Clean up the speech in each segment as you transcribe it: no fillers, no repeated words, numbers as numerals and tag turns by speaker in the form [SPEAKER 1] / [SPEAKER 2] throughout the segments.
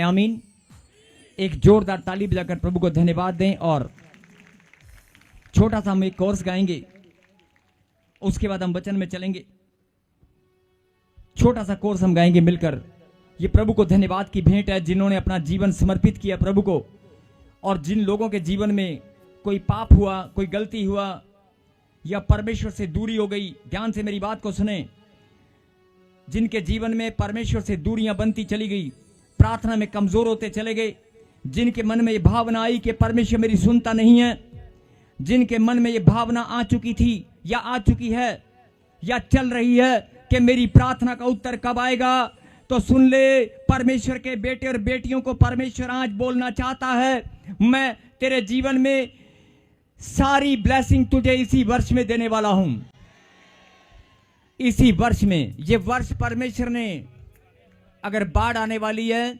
[SPEAKER 1] आमीन। एक जोरदार ताली बजाकर प्रभु को धन्यवाद दें। और छोटा सा हम एक कोर्स गाएंगे, उसके बाद हम वचन में चलेंगे। छोटा सा कोर्स हम गाएंगे मिलकर। ये प्रभु को धन्यवाद की भेंट है जिन्होंने अपना जीवन समर्पित किया प्रभु को। और जिन लोगों के जीवन में कोई पाप हुआ, कोई गलती हुआ या परमेश्वर से दूरी हो गई, ध्यान से मेरी बात को सुने। जिनके जीवन में परमेश्वर से दूरियां बनती चली गई, प्रार्थना में कमजोर होते चले गए, जिनके मन में ये भावना आई कि परमेश्वर मेरी सुनता नहीं है, जिनके मन में ये भावना आ चुकी थी या आ चुकी है या चल रही है कि मेरी प्रार्थना का उत्तर कब आएगा, तो सुन ले, परमेश्वर के बेटे और बेटियों को परमेश्वर आज बोलना चाहता है, मैं तेरे जीवन में सारी ब्लेसिंग तुझे इसी वर्ष में देने वाला हूं। इसी वर्ष में, ये वर्ष परमेश्वर ने, अगर बाढ़ आने वाली है,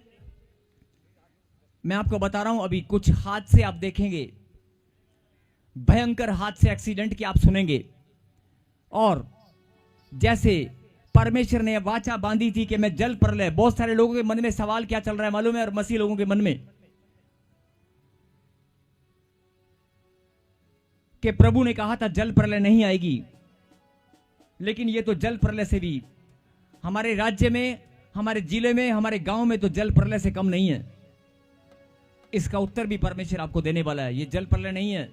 [SPEAKER 1] मैं आपको बता रहा हूं, अभी कुछ हादसे आप देखेंगे, भयंकर हादसे, एक्सीडेंट की आप सुनेंगे। और जैसे परमेश्वर ने वाचा बांधी थी कि मैं जल प्रलय, बहुत सारे लोगों के मन में सवाल क्या चल रहा है मालूम है, और मसीह लोगों के मन में, कि प्रभु ने कहा था जल प्रलय नहीं आएगी। लेकिन ये तो जल प्रलय से भी, हमारे राज्य में, हमारे जिले में, हमारे गांव में तो जल प्रलय से कम नहीं है। इसका उत्तर भी परमेश्वर आपको देने वाला है। ये जल प्रलय नहीं है।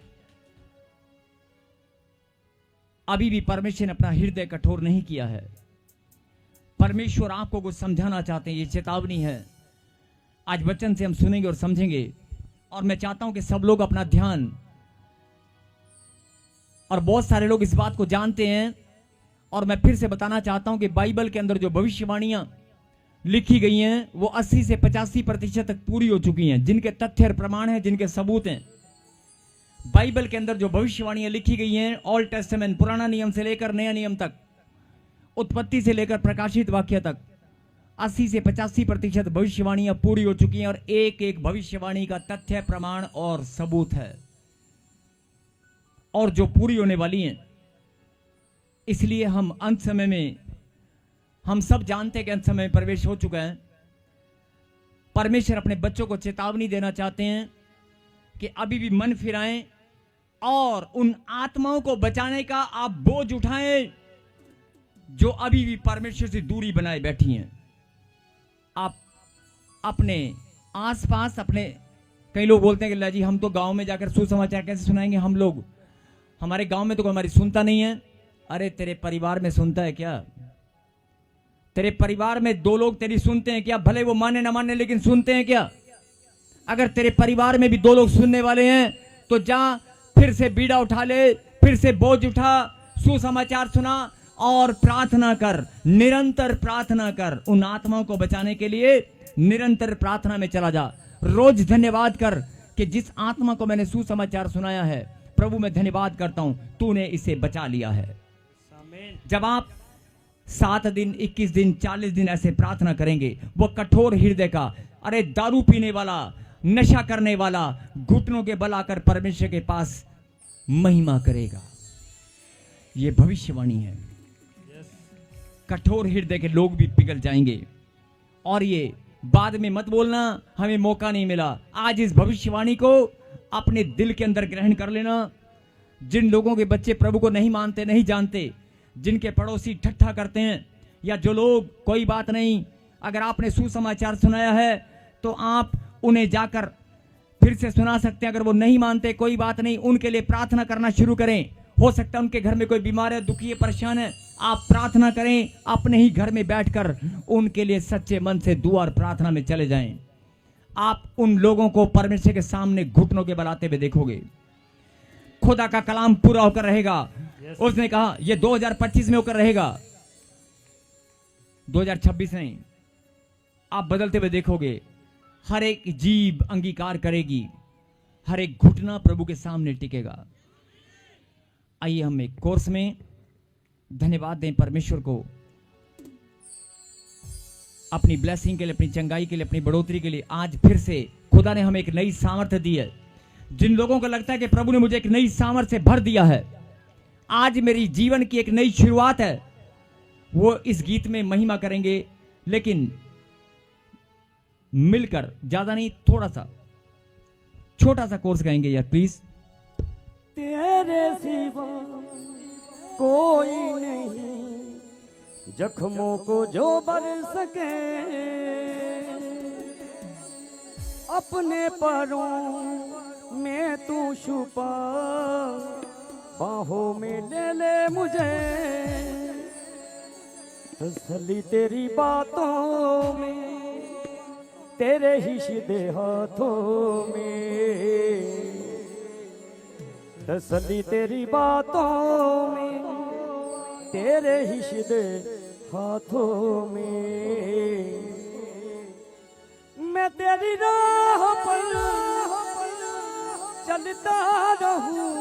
[SPEAKER 1] अभी भी परमेश्वर ने अपना हृदय कठोर नहीं किया है। परमेश्वर आपको कुछ समझाना चाहते हैं, ये चेतावनी है। आज वचन से हम सुनेंगे और समझेंगे। और मैं चाहता हूं कि सब लोग अपना ध्यान, और बहुत सारे लोग इस बात को जानते हैं, और मैं फिर से बताना चाहता हूं कि बाइबल के अंदर जो भविष्यवाणियां लिखी गई हैं वो 80 से 85% तक पूरी हो चुकी हैं, जिनके तथ्य और प्रमाण हैं, जिनके सबूत हैं। बाइबल के अंदर जो भविष्यवाणियां लिखी गई हैं, ओल्ड टेस्टामेंट, पुराना नियम से लेकर नया नियम तक, उत्पत्ति से लेकर प्रकाशित वाक्य तक, 80 से 85% भविष्यवाणियां पूरी हो चुकी हैं। और एक एक भविष्यवाणी का तथ्य, प्रमाण और सबूत है, और जो पूरी होने वाली हैं। इसलिए हम अंत समय में, हम सब जानते हैं कि अंत समय में प्रवेश हो चुका है। परमेश्वर अपने बच्चों को चेतावनी देना चाहते हैं कि अभी भी मन फिराएं और उन आत्माओं को बचाने का आप बोझ उठाएं जो अभी भी परमेश्वर से दूरी बनाए बैठी हैं। आप अपने आसपास, अपने, कई लोग बोलते हैं कि ला जी हम तो गांव में जाकर सुसमाचार कैसे सुनाएंगे, हम लोग, हमारे गांव में तो कोई हमारी सुनता नहीं है। अरे तेरे परिवार में सुनता है क्या? तेरे परिवार में 2 लोग तेरी सुनते हैं क्या? भले वो माने ना माने, लेकिन सुनते हैं क्या? अगर तेरे परिवार में भी 2 लोग सुनने वाले हैं तो जा, फिर से बीड़ा उठा ले, फिर से बोझ उठा, सुसमाचार सुना और प्रार्थना कर, निरंतर प्रार्थना कर। उन आत्माओं को बचाने के लिए निरंतर प्रार्थना में चला जा। रोज धन्यवाद कर कि जिस आत्मा को मैंने सुसमाचार सुनाया है, प्रभु मैं धन्यवाद करता हूं, तूने इसे बचा लिया है। जब आप 7 दिन, 21 दिन, 40 दिन ऐसे प्रार्थना करेंगे, वो कठोर हृदय का, अरे दारू पीने वाला, नशा करने वाला, घुटनों के बल आकर परमेश्वर के पास महिमा करेगा। ये भविष्यवाणी है। कठोर हृदय के लोग भी पिघल जाएंगे। और ये बाद में मत बोलना हमें मौका नहीं मिला। आज इस भविष्यवाणी को अपने दिल के अंदर ग्रहण कर लेना। जिन लोगों के बच्चे प्रभु को नहीं मानते, नहीं जानते, जिनके पड़ोसी ठट्ठा करते हैं, या जो लोग, कोई बात नहीं, अगर आपने सुसमाचार सुनाया है तो आप उन्हें जाकर फिर से सुना सकते हैं। अगर वो नहीं मानते, कोई बात नहीं, उनके लिए प्रार्थना करना शुरू करें। हो सकता है उनके घर में कोई बीमार है, दुखी है, परेशान है, आप प्रार्थना करें। अपने ही घर में बैठकर उनके लिए सच्चे मन से दुआ और प्रार्थना में चले जाएं। आप उन लोगों को परमेश्वर के सामने घुटनों के बल आते हुए देखोगे। खुदा का कलाम पूरा होकर रहेगा। उसने कहा ये 2025 में होकर रहेगा, 2026 नहीं। आप बदलते हुए देखोगे। हर एक जीभ अंगीकार करेगी, हर एक घुटना प्रभु के सामने टिकेगा। आइए हम एक कोर्स में धन्यवाद दें परमेश्वर को अपनी ब्लेसिंग के लिए, अपनी चंगाई के लिए, अपनी बढ़ोतरी के लिए। आज फिर से खुदा ने हमें एक नई सामर्थ्य दी है। जिन लोगों को लगता है कि प्रभु ने मुझे एक नई सामर्थ्य से भर दिया है, आज मेरी जीवन की एक नई शुरुआत है, वो इस गीत में महिमा करेंगे। लेकिन मिलकर, ज्यादा नहीं, थोड़ा सा छोटा सा कोर्स गाएंगे यार प्लीज।
[SPEAKER 2] तेरे सिवा कोई नहीं जख्मों को जो बर सके, अपने पैरों में तू छुपा, बाहों में ले ले मुझे, तसल्ली तेरी बातों में, तेरे ही सीधे हाथों में, तसल्ली तेरी बातों में, तेरे ही सीधे हाथों में। मैं तेरी राह पर चलता रहूं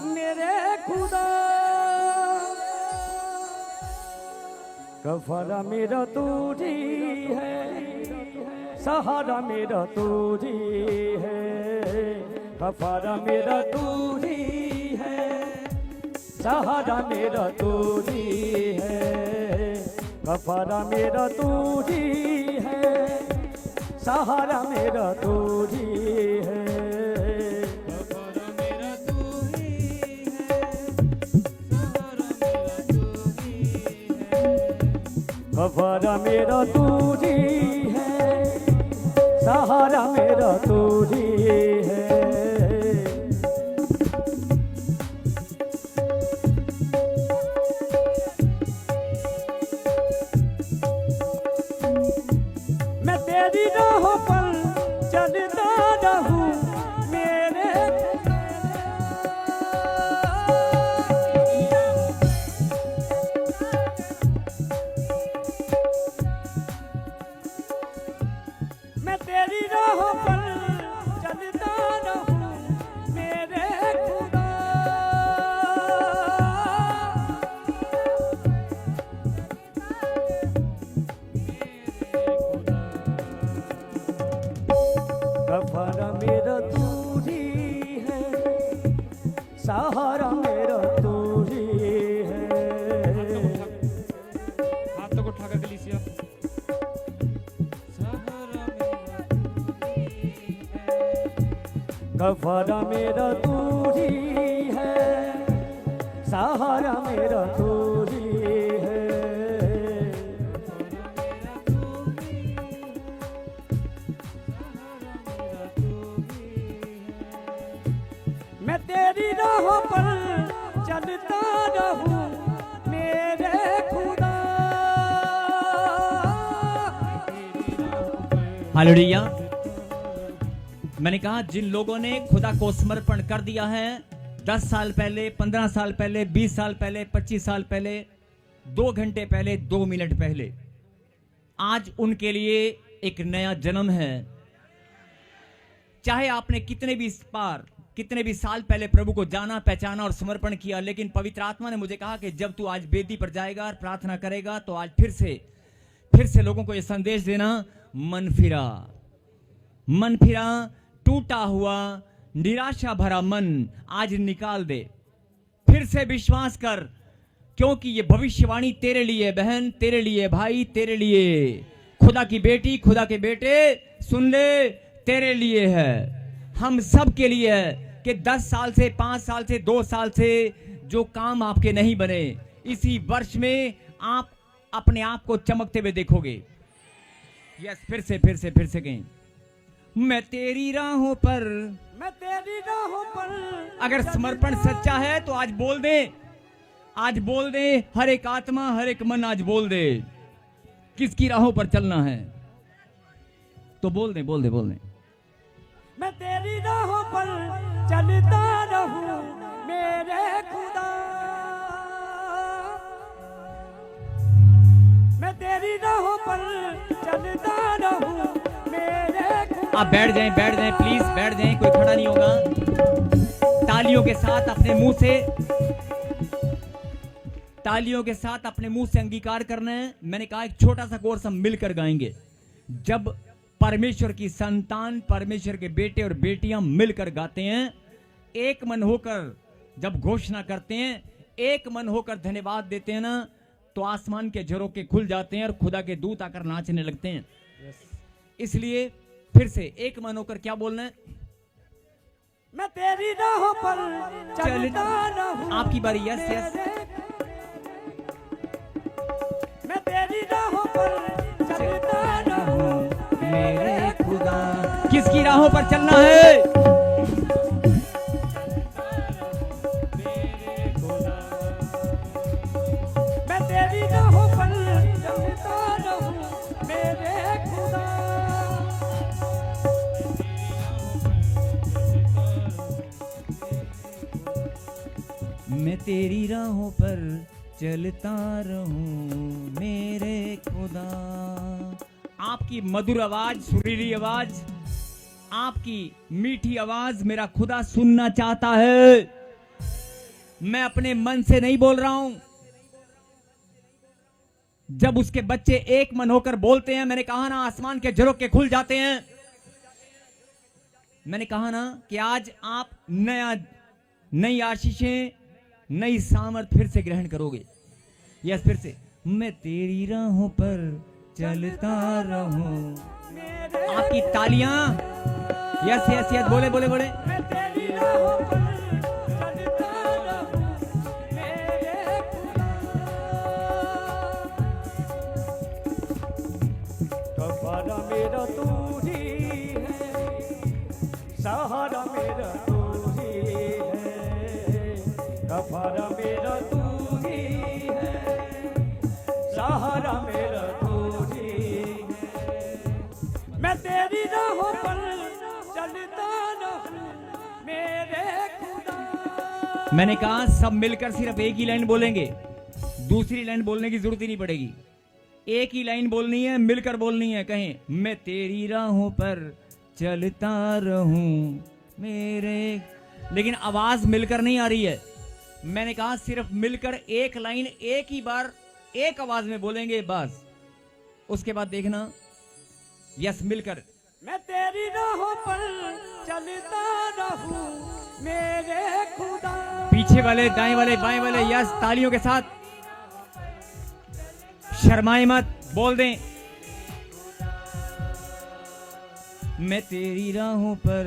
[SPEAKER 2] मेरे खुदा, कफारा मेरा तू ही है, सहारा मेरा तू ही है, कफारा मेरा तू ही है, सहारा मेरा तू ही है, कफारा मेरा तू ही है, सहारा मेरा तू ही है, कफारा मेरा तू ही है, कफारा मेरा तू ही है, सहारा मेरा तू ही है। मैं तेरी राहों पर चलता रहूं मेरे, मैं तेरी राहों पर चलता रहूं मेरे खुदा, कफारा मेरा तू ही है, सहारा मेरा तू ही है।
[SPEAKER 1] हाथों को उठा कर कलीसिया।
[SPEAKER 2] कफारा मेरा तू ही है, सहारा मेरा तू ही है, मैं तेरी राहों पर चलता रहूं मेरे खुदा।
[SPEAKER 1] हालेलुया। मैंने कहा जिन लोगों ने खुदा को समर्पण कर दिया है 10 साल पहले, 15 साल पहले, 20 साल पहले, 25 साल पहले, 2 घंटे पहले, 2 मिनट पहले, आज उनके लिए एक नया जन्म है। चाहे आपने कितने भी साल पहले प्रभु को जाना, पहचाना और समर्पण किया, लेकिन पवित्र आत्मा ने मुझे कहा कि जब तू आज वेदी पर जाएगा और प्रार्थना करेगा तो आज फिर से लोगों को यह संदेश देना, मन फिरा, टूटा हुआ, निराशा भरा मन आज निकाल दे, फिर से विश्वास कर, क्योंकि ये भविष्यवाणी तेरे लिए बहन, तेरे लिए भाई, तेरे लिए खुदा की बेटी, खुदा के बेटे, सुन ले, तेरे लिए है, हम सब के लिए है कि 10 साल से, 5 साल से, 2 साल से जो काम आपके नहीं बने, इसी वर्ष में आप अपने आप को चमकते हुए देखोगे। यस, फिर से कहें, मैं तेरी राहों पर,
[SPEAKER 2] मैं तेरी राहों पर।
[SPEAKER 1] अगर समर्पण सच्चा है तो आज बोल दे, हर एक आत्मा, हर एक मन आज बोल दे किसकी राहों पर चलना है, तो बोल दे।
[SPEAKER 2] मैं तेरी राहों पर चलता रहूं मेरे खुदा, मैं तेरी राहों पर चलता रहूं मेरे खुदा।
[SPEAKER 1] आप बैठ जाएं प्लीज, बैठ जाएं, कोई खड़ा नहीं होगा। तालियों के साथ अपने मुंह से अंगीकार करना है। मैंने कहा एक छोटा सा कोर्स हम मिलकर गाएंगे। जब परमेश्वर की संतान, परमेश्वर के बेटे और बेटियां मिलकर गाते हैं, एक मन होकर जब घोषणा करते हैं, एक मन होकर धन्यवाद देते हैं ना, तो आसमान के झरोखे खुल जाते हैं और खुदा के दूत आकर नाचने लगते हैं। इसलिए फिर से एक मन होकर क्या बोलना है?
[SPEAKER 2] मैं तेरी राहों पर चलता रहूं।
[SPEAKER 1] आपकी बारी। Yes yes.
[SPEAKER 2] मैं तेरी राहों पर चलता रहूं मेरे खुदा।
[SPEAKER 1] किसकी राहों पर चलना है?
[SPEAKER 2] मैं तेरी राहों पर चलता रहूं मेरे खुदा।
[SPEAKER 1] मैं तेरी राहों पर चलता रहूं मेरे खुदा। आपकी मधुर आवाज, सुरीली आवाज, आपकी मीठी आवाज मेरा खुदा सुनना चाहता है। मैं अपने मन से नहीं बोल रहा हूं। जब उसके बच्चे एक मन होकर बोलते हैं, मैंने कहा ना आसमान के झरोखे खुल जाते हैं। मैंने कहा ना कि आज आप नई आशीषें, नई सामर्थ फिर से ग्रहण करोगे। यस, फिर से। मैं तेरी राहों पर चलता रहूं। आपकी तालियां। यस यस यस, बोले बोले बोले।
[SPEAKER 2] मैं तेरी राहों पर चलता रहूं मेरे खुदा। सहारा मेरा तू ही है, सहारा मेरा तू ही है, सहारा मेरा तू ही है, सहारा मेरा तू ही है। मैं तेरी राहों पर चलता रहूं मेरे खुदा।
[SPEAKER 1] मैंने कहा सब मिलकर सिर्फ एक ही लाइन बोलेंगे, दूसरी लाइन बोलने की जरूरत ही नहीं पड़ेगी। एक ही लाइन बोलनी है, मिलकर बोलनी है। कहें, मैं तेरी राहों पर चलता रहूं मेरे। लेकिन आवाज मिलकर नहीं आ रही है। मैंने कहा सिर्फ मिलकर एक लाइन एक ही बार एक आवाज में बोलेंगे बस। उसके बाद देखना। यस, मिलकर।
[SPEAKER 2] मैं तेरी राहों पर चलता रहूं मेरे खुदा।
[SPEAKER 1] पीछे वाले, दाएं वाले, बाएं वाले, यस, तालियों के साथ। शर्माए मत, बोल दें। मैं तेरी राहों पर।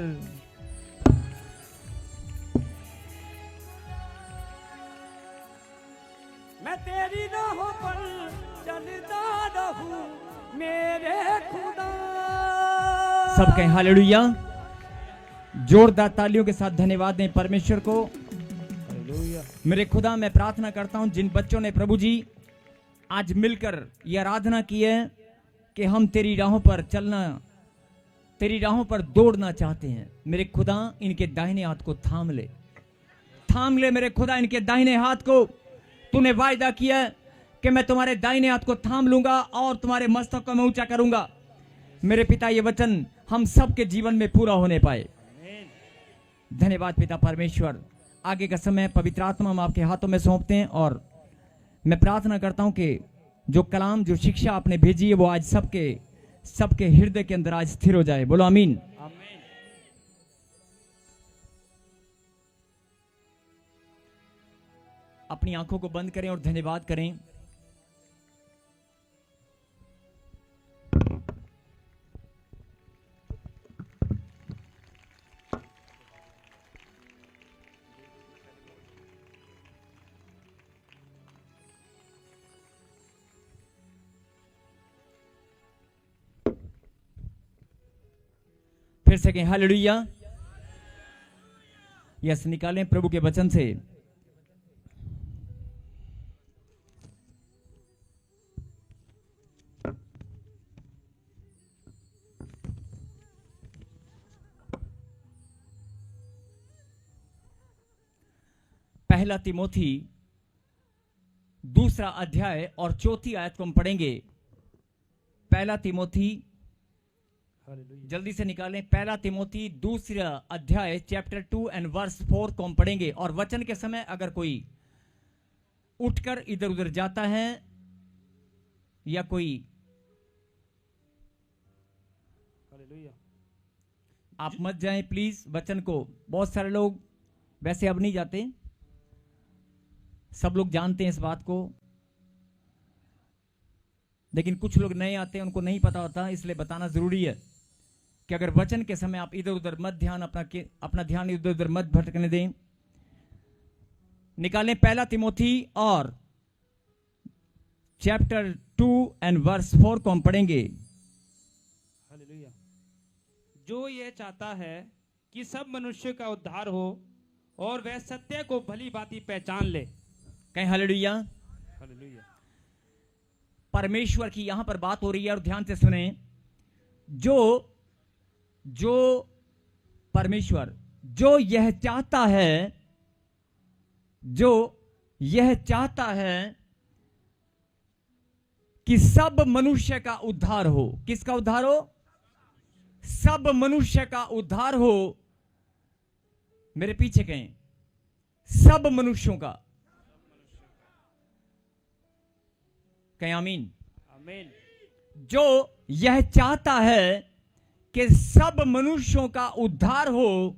[SPEAKER 2] मैं तेरी राहों पर चलता रहूं मेरे खुदा।
[SPEAKER 1] सब कहें हालेलुया। जोरदार तालियों के साथ धन्यवाद दें परमेश्वर को। मेरे खुदा, मैं प्रार्थना करता हूं जिन बच्चों ने प्रभु जी आज मिलकर यह आराधना की है कि हम तेरी राहों पर चलना, तेरी राहों पर दौड़ना चाहते हैं। मेरे खुदा, इनके दाहिने हाथ को थाम ले, थाम ले मेरे खुदा इनके दाहिने हाथ को। तूने वायदा किया है कि मैं तुम्हारे दाहिने हाथ को थाम लूंगा और तुम्हारे मस्तक को मैं ऊंचा करूंगा। मेरे पिता, ये वचन हम सबके जीवन में पूरा होने पाए। धन्यवाद पिता परमेश्वर। आगे का समय पवित्र आत्मा हम आपके हाथों में सौंपते हैं और मैं प्रार्थना करता हूं कि जो कलाम, जो शिक्षा आपने भेजी है वो आज सबके हृदय के अंदर आज स्थिर हो जाए। बोलो आमीन। अपनी आंखों को बंद करें और धन्यवाद करें। फिर से कहें हालेलुया। यस, निकालें प्रभु के वचन से। पहला तिमोथी 2 अध्याय और 4 आयत को हम पढ़ेंगे। पहला तिमोथी, जल्दी से निकालें। पहला तिमोथी 2 अध्याय चैप्टर 2 एंड वर्स 4 को हम पढ़ेंगे। और वचन के समय अगर कोई उठकर इधर उधर जाता है या कोई, आप मत जाएं प्लीज वचन को। बहुत सारे लोग वैसे अब नहीं जाते, सब लोग जानते हैं इस बात को। लेकिन कुछ लोग नए आते हैं, उनको नहीं पता होता, इसलिए बताना जरूरी है कि अगर वचन के समय आप इधर उधर मत ध्यान अपना ध्यान इधर उधर मत भटकने दें। निकालें पहला तिमोथी और चैप्टर 2 एंड वर्स 4 को हम पढ़ेंगे।
[SPEAKER 3] हालेलुया। जो यह चाहता है कि सब मनुष्य का उद्धार हो और वह सत्य को भली भांति पहचान ले।
[SPEAKER 1] कहें हालेलुया।
[SPEAKER 3] हालेलुया।
[SPEAKER 1] परमेश्वर की यहां पर बात हो रही है और ध्यान से सुने। जो परमेश्वर जो यह चाहता है कि सब मनुष्य का उद्धार हो। किसका उद्धार हो? सब मनुष्य का उद्धार हो। मेरे पीछे कहें, सब मनुष्यों का। कहें आमीन।
[SPEAKER 3] आमीन।
[SPEAKER 1] जो यह चाहता है कि सब मनुष्यों का उद्धार हो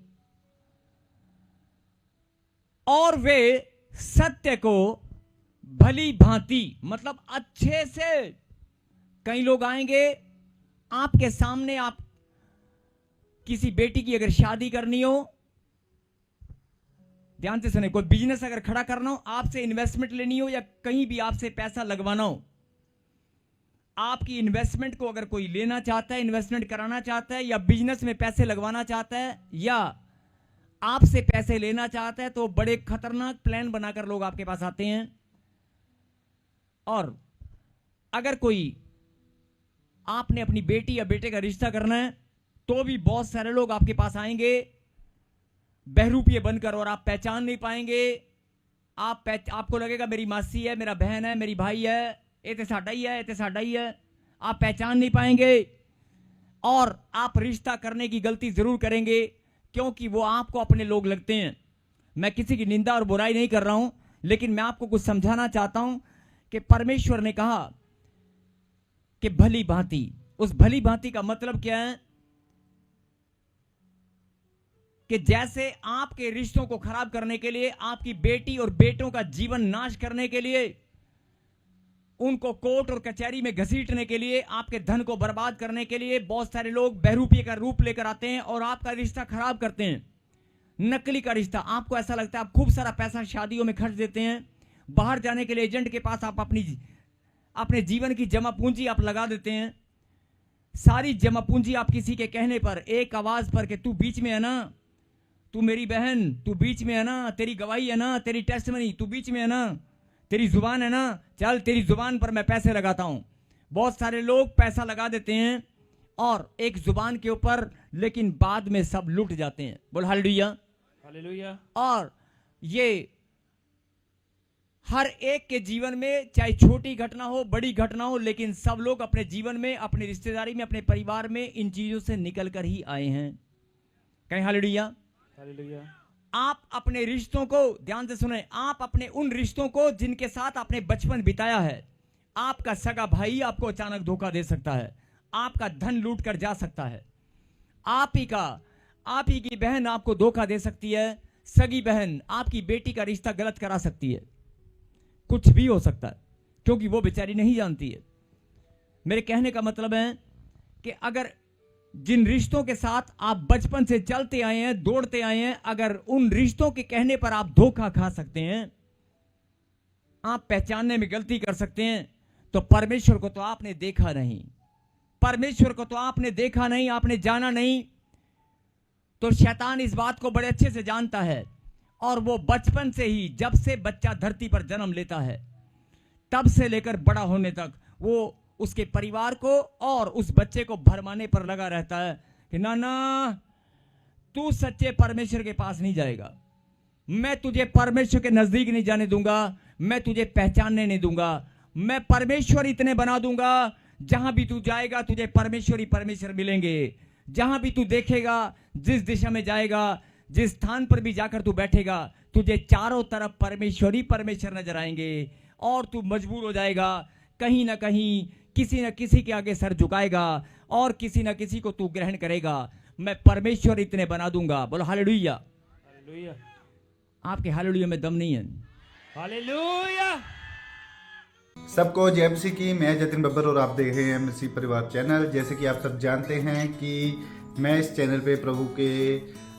[SPEAKER 1] और वे सत्य को भली भांति, मतलब अच्छे से। कई लोग आएंगे आपके सामने, आप किसी बेटी की अगर शादी करनी हो, ध्यान से सुने, कोई बिजनेस अगर खड़ा करना हो, आपसे इन्वेस्टमेंट लेनी हो या कहीं भी आपसे पैसा लगवाना हो, आपकी इन्वेस्टमेंट को अगर कोई लेना चाहता है, इन्वेस्टमेंट कराना चाहता है, या बिजनेस में पैसे लगवाना चाहता है, या आपसे पैसे लेना चाहता है, तो बड़े खतरनाक प्लान बनाकर लोग आपके पास आते हैं। और अगर कोई आपने अपनी बेटी या बेटे का रिश्ता करना है, तो भी बहुत सारे लोग आपके पास आएंगे बहरूपिये बनकर, और आप पहचान नहीं पाएंगे। आपको लगेगा मेरी मासी है, मेरा बहन है, मेरी भाई है, ये तो साडा ही है, ये तो साडा ही है। आप पहचान नहीं पाएंगे और आप रिश्ता करने की गलती जरूर करेंगे, क्योंकि वो आपको अपने लोग लगते हैं। मैं किसी की निंदा और बुराई नहीं कर रहा हूं, लेकिन मैं आपको कुछ समझाना चाहता हूं कि परमेश्वर ने कहा कि भली भांति। उस भली भांति का मतलब क्या है? कि जैसे आपके रिश्तों को खराब करने के लिए, आपकी बेटी और बेटों का जीवन नाश करने के लिए, उनको कोर्ट और कचहरी में घसीटने के लिए, आपके धन को बर्बाद करने के लिए बहुत सारे लोग बहरूपिये का रूप लेकर आते हैं और आपका रिश्ता खराब करते हैं। नकली का रिश्ता। आपको ऐसा लगता है आप खूब सारा पैसा शादियों में खर्च देते हैं, बाहर जाने के लिए एजेंट के पास आप अपने जीवन की जमा पूंजी आप लगा देते हैं। सारी जमा पूंजी आप किसी के कहने पर, एक आवाज पर कि तू बीच में है ना, तू मेरी बहन, तू बीच में है ना, तेरी गवाही है ना, तेरी टेस्टमनी, तू बीच में है ना, तेरी जुबान है ना, चल तेरी जुबान पर मैं पैसे लगाता हूं। बहुत सारे लोग पैसा लगा देते हैं और एक जुबान के ऊपर, लेकिन बाद में सब लूट जाते हैं। बोल हालेलुया।
[SPEAKER 3] हालेलुया।
[SPEAKER 1] और ये हर एक के जीवन में, चाहे छोटी घटना हो बड़ी घटना हो, लेकिन सब लोग अपने जीवन में, अपनी रिश्तेदारी में, अपने परिवार में इन चीजों से निकल कर ही आए हैं। कहीं हालेलुया।
[SPEAKER 3] हालेलुया।
[SPEAKER 1] आप अपने रिश्तों को, ध्यान से सुने, आप अपने उन रिश्तों को जिनके साथ आपने बचपन बिताया है, आपका सगा भाई आपको अचानक धोखा दे सकता है, आपका धन लूट कर जा सकता है, आप ही की बहन आपको धोखा दे सकती है, सगी बहन आपकी बेटी का रिश्ता गलत करा सकती है, कुछ भी हो सकता है, क्योंकि वो बेचारी नहीं जानती है। मेरे कहने का मतलब है कि अगर जिन रिश्तों के साथ आप बचपन से चलते आए हैं, दौड़ते आए हैं, अगर उन रिश्तों के कहने पर आप धोखा खा सकते हैं, आप पहचानने में गलती कर सकते हैं, तो परमेश्वर को तो आपने देखा नहीं, परमेश्वर को तो आपने देखा नहीं, आपने जाना नहीं। तो शैतान इस बात को बड़े अच्छे से जानता है, और वो बचपन से ही, जब से बच्चा धरती पर जन्म लेता है, तब से लेकर बड़ा होने तक वो उसके परिवार को और उस बच्चे को भरमाने पर लगा रहता है कि ना ना, तू सच्चे परमेश्वर के पास नहीं जाएगा, मैं तुझे परमेश्वर के नजदीक नहीं जाने दूंगा, मैं तुझे पहचानने नहीं दूंगा, मैं परमेश्वर इतने बना दूंगा, जहां भी तू जाएगा तुझे परमेश्वर ही परमेश्वर मिलेंगे। जहां भी तू देखेगा, जिस दिशा में जाएगा, जिस स्थान पर भी जाकर तू बैठेगा, तुझे चारों तरफ परमेश्वर ही परमेश्वर नजर आएंगे, और तू मजबूर हो जाएगा, कहीं ना कहीं किसी न किसी के आगे सर झुकाएगा, और किसी न किसी को तू ग्रहण करेगा। मैं परमेश्वर इतने बना दूंगा। बोलो हालेलुया।
[SPEAKER 3] हालेलुया।
[SPEAKER 1] आपके हालेलुया में दम नहीं है।
[SPEAKER 3] हालेलुया।
[SPEAKER 4] सबको जय मसीह की। मैं जतिन बब्बर और आप देख रहे हैं मसीह परिवार चैनल। जैसे कि आप सब जानते हैं कि मैं इस चैनल पे प्रभु के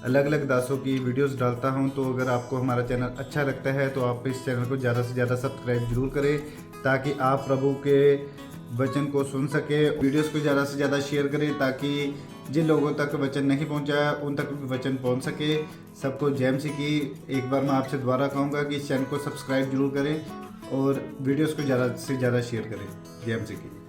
[SPEAKER 4] अलग अलग दासों की वीडियोस डालता हूं, तो अगर आपको हमारा चैनल अच्छा लगता है तो आप इस चैनल को ज़्यादा से ज़्यादा सब्सक्राइब जरूर करें, ताकि आप प्रभु के वचन को सुन सके। वीडियोस को ज़्यादा से ज़्यादा शेयर करें, ताकि जिन लोगों तक वचन नहीं पहुंचा उन तक भी वचन पहुंच सके। सबको जय मसीह की। एक बार मैं आपसे दोबारा कहूँगा कि इस चैनल को सब्सक्राइब जरूर करें और वीडियोस को ज़्यादा से ज़्यादा शेयर करें। जय मसीह की।